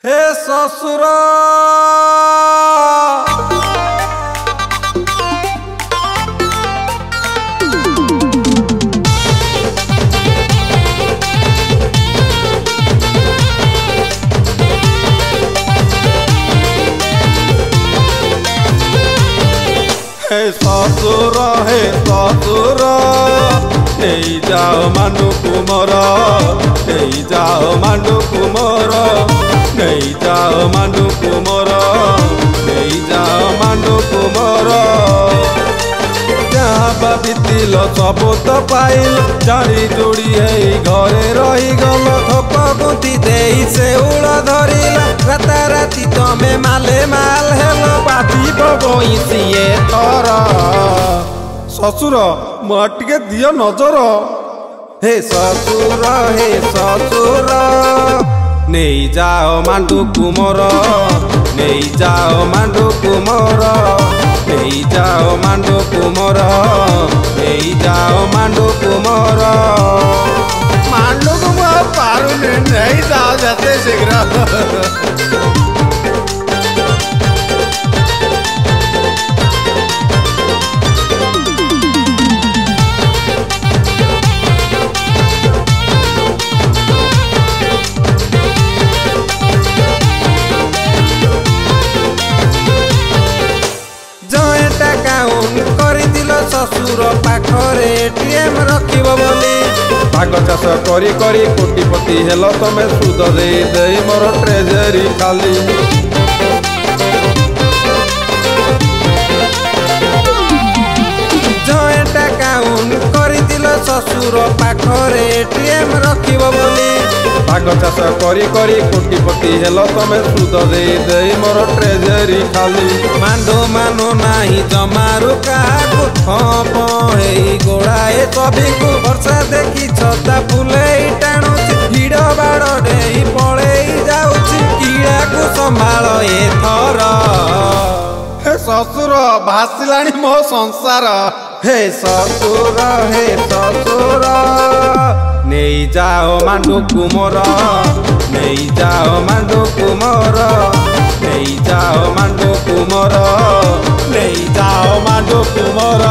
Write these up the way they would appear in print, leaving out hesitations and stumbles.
हे ससुर हे ससुर नहीं जाओ मानु कुमर नहीं जाओ मानु कुमर नहीं जाओ मानु कुमर नहीं जाओ मानु कुमर जहाँ बीतिल सब तो पाइल जानी जोड़ी है घरे रही गल थप गुंती दे से उड़ धरिल राताराती तमें माले माल हेल बाती बई सीए थर ससुर मुझे दियो नजर हे ससुर नहीं जाओ मांडू कुमर नहीं जाओ मांडू कुमर नहीं जाओ मांडू कुमर नहीं जाओ मांडू कुमर मांडू कुमर पारू नहीं जाओ जाते शीघ्र ससुर पाखरे एटीएम रखिब बोली भाग चाष करी करी कोटिपति हेल तमें सुध दे दे मोर ट्रेजरी खाली जॉइंट अकाउंट करिदिल ससुर पाखरे एटीएम रखिब बोली भाग चाष करी करी कोटिपति हेल तमें सुध दे दे मोर ट्रेजरी खाली मांडो मानो नाही जमारू काकू गोड़ाए सभी को वर्षा देखी छता फुले टाणुची भिड़ बाड़ डे पड़े जाऊची कीड़ा को संभाल एथर हे ससुर भासिलाणी मो संसार हे ससुर नहीं जाओ मांडू कुमर नहीं जाओ मांडू कुमर नहीं जाओ मांडू कुमर नहीं जाओ मांडू कुमर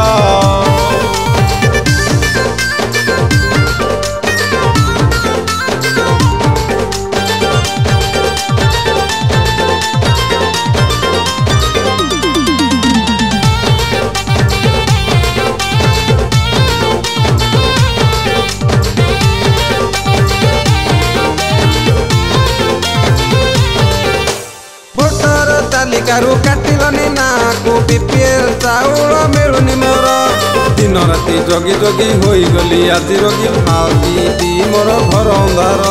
तालिकारु काटिलनी ना को बीपीएल चाउल मिलुनी मोर दिन राति जगी जगी होई गली आज रोगी मालती दी मोर घर अंधार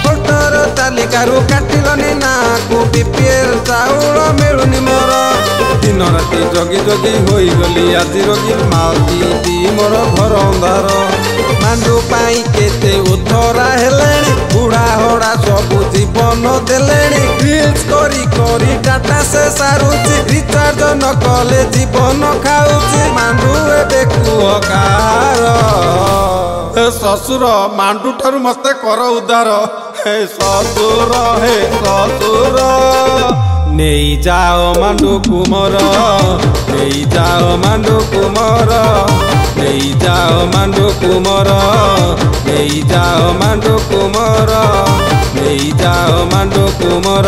भोटर तालिकारु काटिलनी ना को बीपीएल चाउल मिलुनी मोर दिन राति जगी जगी होई गली आज रोगी मालती दी मोर घर अंधार मांडू पाई केते उथरा हेलेनी बुढ़ा होड़ा सबु जीवन देलेनी रील्स करी करी डाटा से सारुची रिचार्ज न कले जीवन खाऊची मांडू एबे कुहकार हे ससुर मांडू ठारू मते कर उद्धार हे ससुर नहीं जाओ मांडू कुमर नहीं जाओ मांडू कुमर नहीं जाओ मांडू कुमर नहीं जाओ मांडू कुमर नहीं जाओ मांडू कुमर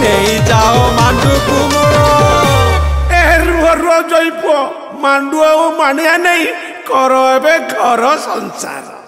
नहीं जाओ मांडू कुमर रुआ जइप मांडू मानिया नहीं कर एबे घर संसार।